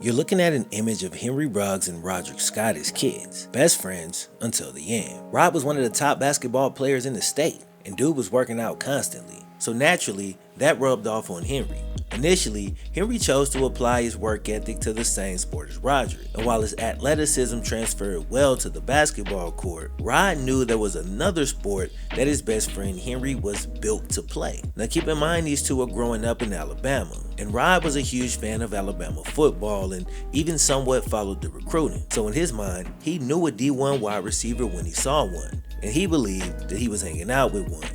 You're looking at an image of Henry Ruggs and Roderick Scott as kids, best friends until the end. Rod was one of the top basketball players in the state, and dude was working out constantly, so naturally, that rubbed off on Henry. Initially, Henry chose to apply his work ethic to the same sport as Roderick, and while his athleticism transferred well to the basketball court, Rod knew there was another sport that his best friend Henry was built to play. Now keep in mind these two were growing up in Alabama, and Rod was a huge fan of Alabama football and even somewhat followed the recruiting. So in his mind, he knew a D1 wide receiver when he saw one, and he believed that he was hanging out with one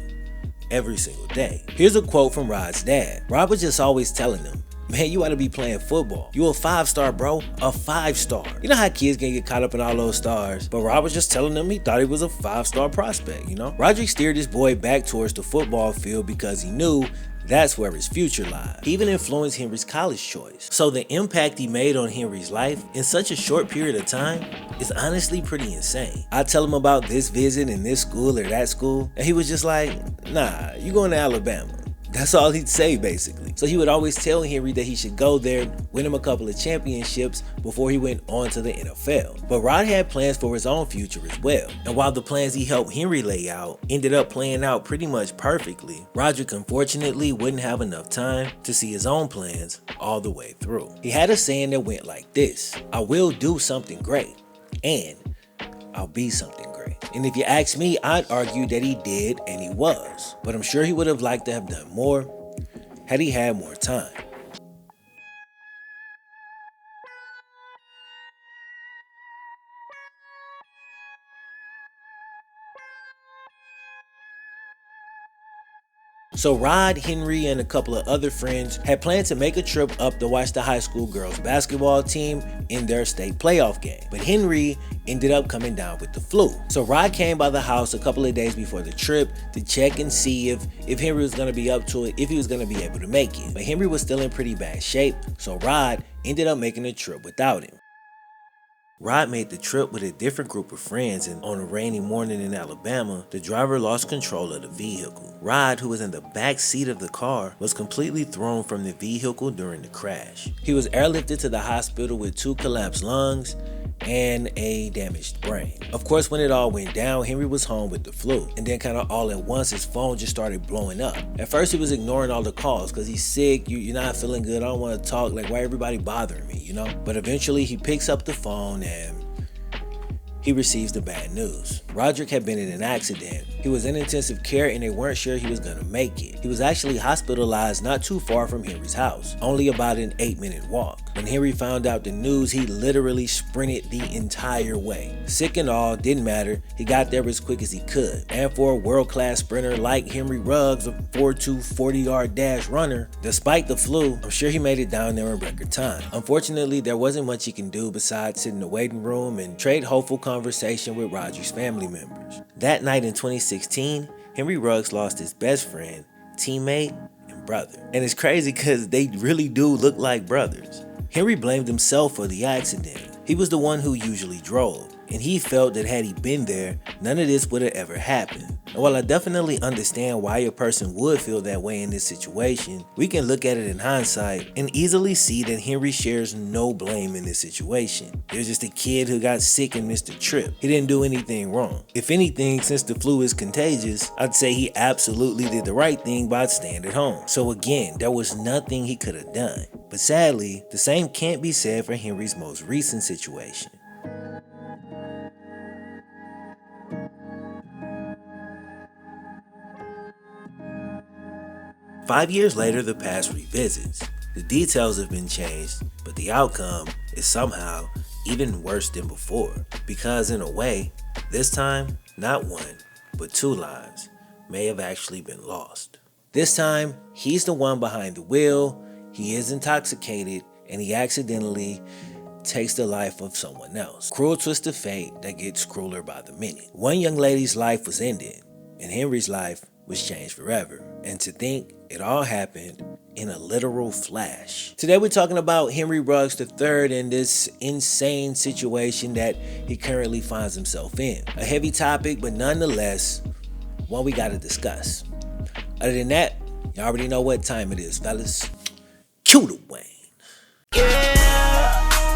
every single day. Here's a quote from Rod's dad. Rod was just always telling him, "Man, you ought to be playing football. You a 5-star, bro. A 5-star. You know how kids can get caught up in all those stars?" But Rod was just telling him he thought he was a 5-star prospect, Roderick steered his boy back towards the football field because he knew that's where his future lied. He even influenced Henry's college choice. So the impact he made on Henry's life in such a short period of time is honestly pretty insane. I tell him about this visit in this school or that school, and he was just like, "Nah, you going to Alabama." That's all he'd say basically. So he would always tell Henry that he should go there, win him a couple of championships before he went on to the NFL. But Rod had plans for his own future as well. And while the plans he helped Henry lay out ended up playing out pretty much perfectly, Roderick unfortunately wouldn't have enough time to see his own plans all the way through. He had a saying that went like this: "I will do something great, and I'll be something great." And if you ask me, I'd argue that he did and he was. But I'm sure he would have liked to have done more had he had more time. So Rod, Henry, and a couple of other friends had planned to make a trip up to watch the high school girls basketball team in their state playoff game. But Henry ended up coming down with the flu. So Rod came by the house a couple of days before the trip to check and see if Henry was going to be up to it, if he was going to be able to make it. But Henry was still in pretty bad shape, so Rod ended up making the trip without him. Rod made the trip with a different group of friends, and on a rainy morning in Alabama, the driver lost control of the vehicle. Rod, who was in the back seat of the car, was completely thrown from the vehicle during the crash. He was airlifted to the hospital with 2 collapsed lungs and a damaged brain. Of course, when it all went down, Henry was home with the flu, and then kind of all at once his phone just started blowing up. At first he was ignoring all the calls because he's sick, you're not feeling good, I don't want to talk, like why everybody bothering me, But eventually he picks up the phone and he receives the bad news. Roderick had been in an accident. He was in intensive care and they weren't sure he was gonna make it. He was actually hospitalized not too far from Henry's house, only about an 8-minute walk. When Henry found out the news, he literally sprinted the entire way. Sick and all, didn't matter, he got there as quick as he could. And for a world-class sprinter like Henry Ruggs, a 4.2 40-yard dash runner, despite the flu, I'm sure he made it down there in record time. Unfortunately, there wasn't much he can do besides sit in the waiting room and trade hopeful conversation with Roderick's family members. That night in 2016, Henry Ruggs lost his best friend, teammate, and brother. And it's crazy because they really do look like brothers. Henry blamed himself for the accident. He was the one who usually drove, and he felt that had he been there, none of this would have ever happened. And while I definitely understand why a person would feel that way in this situation, we can look at it in hindsight and easily see that Henry shares no blame in this situation. He was just a kid who got sick and missed a trip. He didn't do anything wrong. If anything, since the flu is contagious, I'd say he absolutely did the right thing by staying at home. So again, there was nothing he could have done. But sadly, the same can't be said for Henry's most recent situation. Five years later, the past revisits. The details have been changed, but the outcome is somehow even worse than before. Because in a way, this time, not 1, but 2 lives may have actually been lost. This time, he's the one behind the wheel, he is intoxicated, and he accidentally takes the life of someone else. Cruel twist of fate that gets crueler by the minute. One young lady's life was ended, and Henry's life was changed forever. And to think it all happened in a literal flash. Today we're talking about Henry Ruggs III and this insane situation that he currently finds himself in. A heavy topic, but nonetheless, one we gotta discuss. Other than that, you already know what time it is, fellas. Cue the Wayne. Yeah.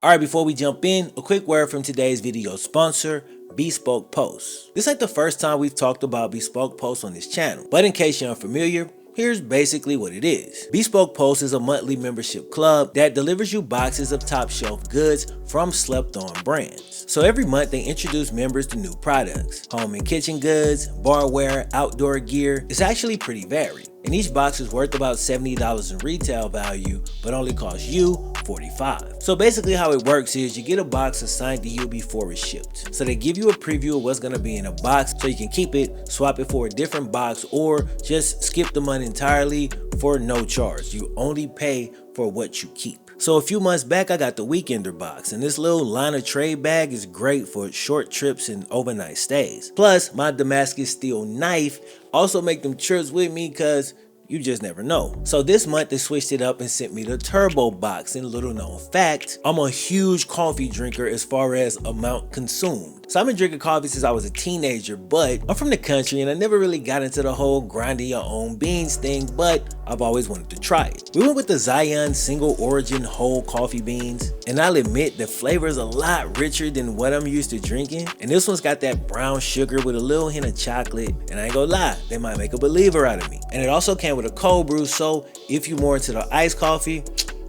Alright, before we jump in, a quick word from today's video sponsor, Bespoke Posts. This ain't the first time we've talked about Bespoke Posts on this channel, but in case you're unfamiliar, here's basically what it is. Bespoke Posts is a monthly membership club that delivers you boxes of top shelf goods from slept-on brands. So every month they introduce members to new products, home and kitchen goods, barware, outdoor gear. It's actually pretty varied. And each box is worth about $70 in retail value, but only costs you $45. So basically how it works is you get a box assigned to you before it's shipped. So they give you a preview of what's gonna be in a box so you can keep it, swap it for a different box, or just skip the month entirely for no charge. You only pay for what you keep. So a few months back, I got the Weekender box, and this little line of trade bag is great for short trips and overnight stays. Plus, my Damascus steel knife also make them trips with me because you just never know. So this month they switched it up and sent me the Turbo box. And little known fact, I'm a huge coffee drinker as far as amount consumed. So I've been drinking coffee since I was a teenager, but I'm from the country and I never really got into the whole grinding your own beans thing, but I've always wanted to try it. We went with the Zion single origin whole coffee beans, and I'll admit the flavor is a lot richer than what I'm used to drinking. And this one's got that brown sugar with a little hint of chocolate, and I ain't gonna lie, they might make a believer out of me. And it also came with a cold brew, so if you're more into the iced coffee,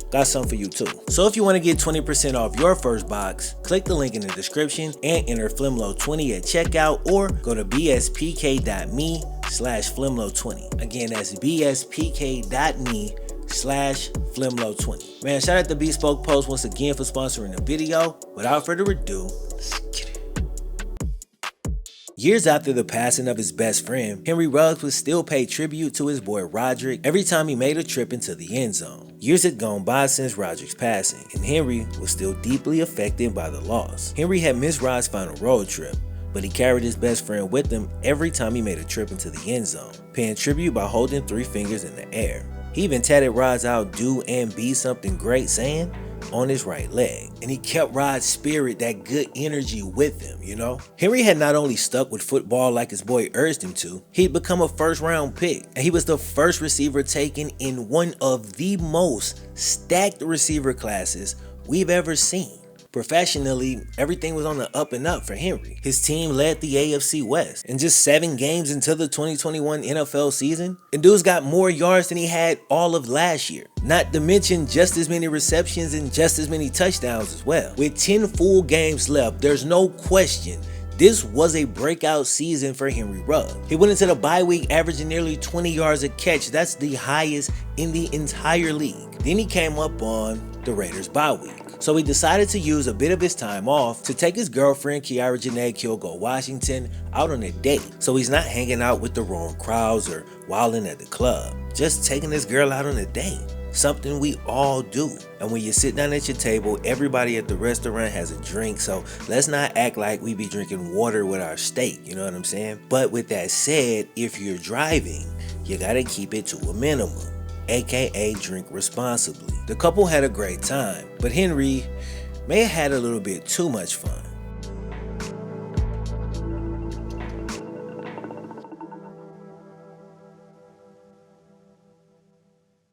got some for you too. So if you want to get 20% off your first box, click the link in the description and enter FlemLo20 at checkout, or go to bspk.me/FlemLo20. Again, that's bspk.me/FlemLo20. Man, shout out to Bespoke Post once again for sponsoring the video. Without further ado, let's get it. Years after the passing of his best friend, Henry Ruggs would still pay tribute to his boy Roderick every time he made a trip into the end zone. Years had gone by since Roderick's passing, and Henry was still deeply affected by the loss. Henry had missed Rod's final road trip, but he carried his best friend with him every time he made a trip into the end zone, paying tribute by holding 3 fingers in the air. He even tatted Rod's "I'll do and be something great" saying on his right leg, and he kept Rod's spirit, that good energy, with him, you know? Henry had not only stuck with football like his boy urged him to, he'd become a first-round pick, and he was the first receiver taken in one of the most stacked receiver classes we've ever seen. Professionally, everything was on the up and up for Henry. His team led the AFC West. In just 7 games into the 2021 NFL season, and dude's got more yards than he had all of last year. Not to mention just as many receptions and just as many touchdowns as well. With 10 full games left, there's no question this was a breakout season for Henry Ruggs. He went into the bye week averaging nearly 20 yards a catch. That's the highest in the entire league. Then he came up on the Raiders bye week. So he decided to use a bit of his time off to take his girlfriend Kiara Janae Kilgo Washington out on a date. So he's not hanging out with the wrong crowds or wilding at the club. Just taking his girl out on a date. Something we all do. And when you sit down at your table, everybody at the restaurant has a drink, so let's not act like we be drinking water with our steak, you know what I'm saying? But with that said, if you're driving, you gotta keep it to a minimum, aka drink responsibly. The couple had a great time, but Henry may have had a little bit too much fun.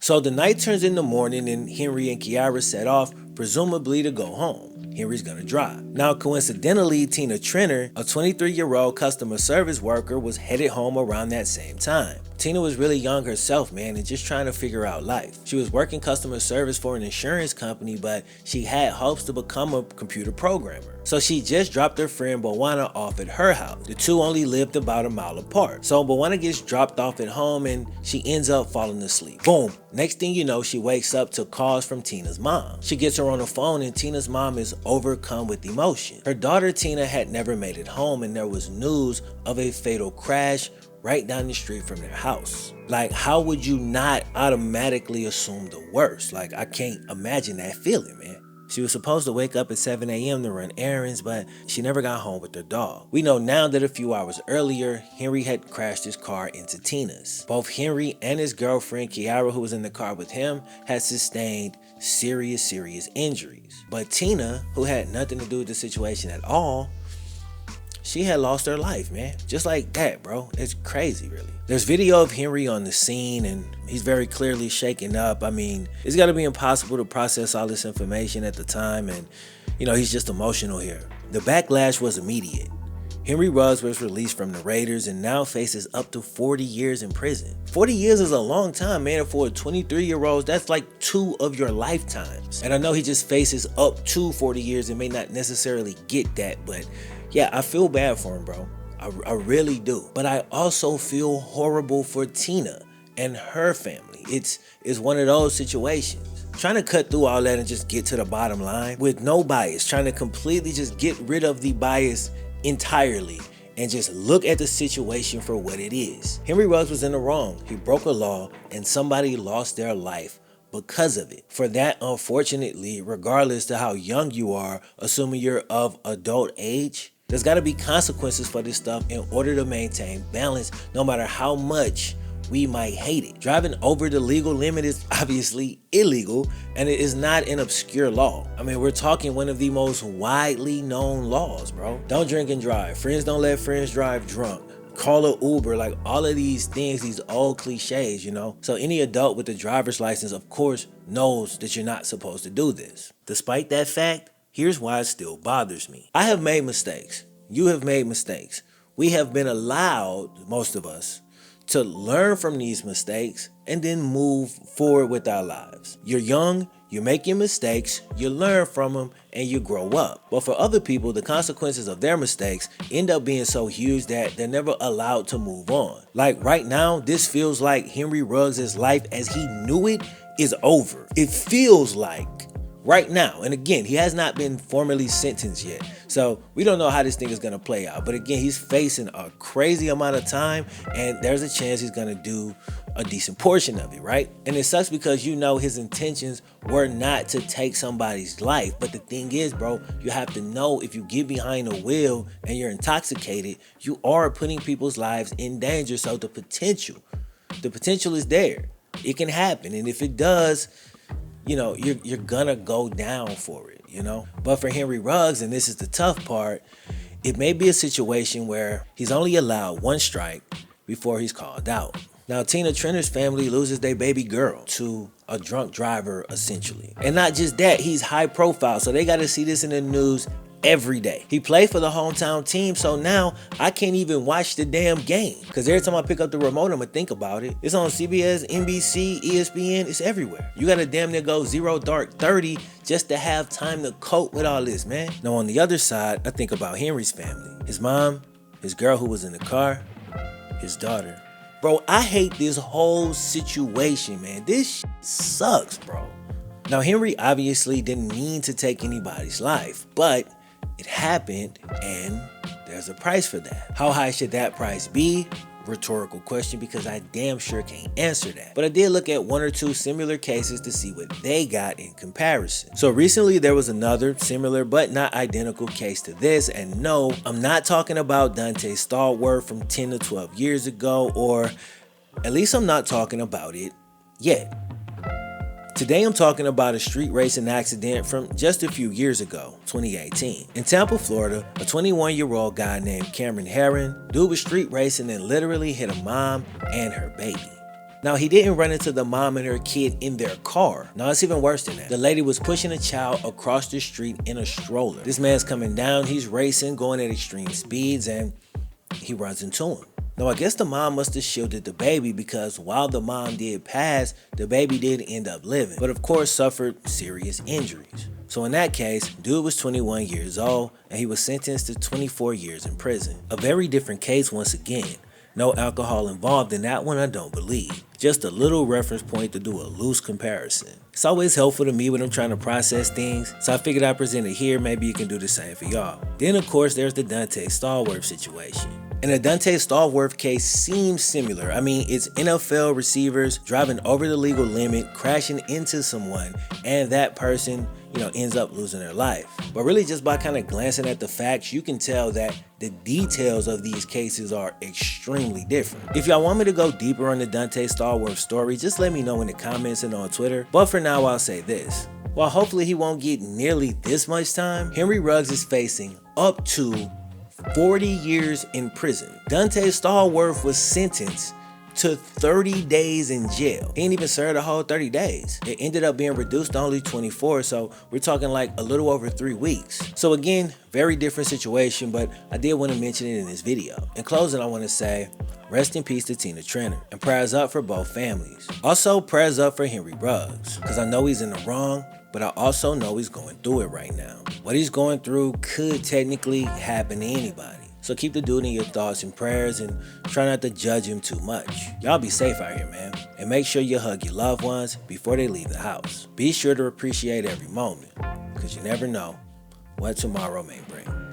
So the night turns into morning and Henry and Kiara set off, presumably to go home. Henry's gonna drive. Now coincidentally, Tina Trenner, a 23-year-old customer service worker, was headed home around that same time. Tina was really young herself, man, and just trying to figure out life. She was working customer service for an insurance company, but she had hopes to become a computer programmer. So she just dropped her friend Bowana off at her house. The two only lived about a mile apart. So Bowana gets dropped off at home and she ends up falling asleep. Boom. Next thing you know, she wakes up to calls from Tina's mom. She gets her on the phone and Tina's mom is overcome with emotion. Her daughter Tina had never made it home and there was news of a fatal crash right down the street from their house. Like, how would you not automatically assume the worst? Like, I can't imagine that feeling, man. She was supposed to wake up at 7 a.m. to run errands, but she never got home with her dog. We know now that a few hours earlier, Henry had crashed his car into Tina's. Both Henry and his girlfriend, Kiara, who was in the car with him, had sustained serious injuries. But Tina, who had nothing to do with the situation at all, she had lost her life, man. Just like that, bro. It's crazy, really. There's video of Henry on the scene, and he's very clearly shaken up. I mean, it's got to be impossible to process all this information at the time, and, he's just emotional here. The backlash was immediate. Henry Ruggs was released from the Raiders and now faces up to 40 years in prison. 40 years is a long time, man. For a 23-year-old, that's like 2 of your lifetimes. And I know he just faces up to 40 years and may not necessarily get that, but yeah, I feel bad for him, bro. I really do. But I also feel horrible for Tina and her family. It's one of those situations. Trying to cut through all that and just get to the bottom line with no bias, trying to completely just get rid of the bias entirely and just look at the situation for what it is. Henry Ruggs was in the wrong. He broke a law and somebody lost their life because of it. For that, unfortunately, regardless to how young you are, assuming you're of adult age, there's got to be consequences for this stuff in order to maintain balance, no matter how much we might hate it. Driving over the legal limit is obviously illegal, and it is not an obscure law. I mean, we're talking one of the most widely known laws, bro. Don't drink and drive. Friends don't let friends drive drunk. Call an Uber, like all of these things, these old cliches, So any adult with a driver's license, of course, knows that you're not supposed to do this. Despite that fact, here's why it still bothers me. I have made mistakes. You have made mistakes. We have been allowed, most of us, to learn from these mistakes and then move forward with our lives. You're young, you're making mistakes, you learn from them, and you grow up. But for other people, the consequences of their mistakes end up being so huge that they're never allowed to move on. Like right now, this feels like Henry Ruggs' life as he knew it is over. It feels like right now. And again, he has not been formally sentenced yet. So we don't know how this thing is going to play out. But again, he's facing a crazy amount of time, and there's a chance he's going to do a decent portion of it, right? And it sucks because his intentions were not to take somebody's life. But the thing is, bro, you have to know if you get behind the wheel and you're intoxicated, you are putting people's lives in danger. So the potential is there. It can happen. And if it does, you're gonna go down for it, But for Henry Ruggs, and this is the tough part, it may be a situation where he's only allowed 1 strike before he's called out. Now, Tina Trenner's family loses their baby girl to a drunk driver, essentially. And not just that, he's high profile, so they gotta see this in the news every day. He played for the hometown team, so now I can't even watch the damn game. Because every time I pick up the remote, I'm going to think about it. It's on CBS, NBC, ESPN, it's everywhere. You got to damn near go 0 dark 30 just to have time to cope with all this, man. Now on the other side, I think about Henry's family. His mom, his girl who was in the car, his daughter. Bro, I hate this whole situation, man. This sucks, bro. Now, Henry obviously didn't mean to take anybody's life, but it happened, and there's a price for that. How high should that price be? Rhetorical question, because I damn sure can't answer that. But I did look at 1 or 2 similar cases to see what they got in comparison. So recently there was another similar but not identical case to this, and no, I'm not talking about Dante Stallworth from 10 to 12 years ago, or at least I'm not talking about it yet. Today I'm talking about a street racing accident from just a few years ago, 2018. In Tampa, Florida, a 21-year-old guy named Cameron Herron, dude was street racing and literally hit a mom and her baby. Now, he didn't run into the mom and her kid in their car. No, it's even worse than that. The lady was pushing a child across the street in a stroller. This man's coming down, he's racing, going at extreme speeds, and he runs into him. Now, I guess the mom must have shielded the baby because while the mom did pass, the baby did end up living, but of course suffered serious injuries. So in that case, dude was 21 years old and he was sentenced to 24 years in prison. A very different case once again. No alcohol involved in that one, I don't believe. Just a little reference point to do a loose comparison. It's always helpful to me when I'm trying to process things, so I figured I'd present it here, maybe you can do the same for y'all. Then of course there's the Dante Stallworth situation. And the Dante Stallworth case seems similar. I mean, it's NFL receivers driving over the legal limit, crashing into someone, and that person, ends up losing their life. But really just by kind of glancing at the facts, you can tell that the details of these cases are extremely different. If y'all want me to go deeper on the Dante Stallworth story, just let me know in the comments and on Twitter. But for now, I'll say this. While hopefully he won't get nearly this much time, Henry Ruggs is facing up to 40 years in prison. Dante Stallworth was sentenced to 30 days in jail. He didn't even serve the whole 30 days. It ended up being reduced to only 24, so we're talking like a little over 3 weeks. So again, very different situation, but I did want to mention it in this video. In closing, I want to say, rest in peace to Tina Trenner, and prayers up for both families. Also, prayers up for Henry Ruggs, because I know he's in the wrong, but I also know he's going through it right now. What he's going through could technically happen to anybody. So keep the dude in your thoughts and prayers and try not to judge him too much. Y'all be safe out here, man. And make sure you hug your loved ones before they leave the house. Be sure to appreciate every moment, because you never know what tomorrow may bring.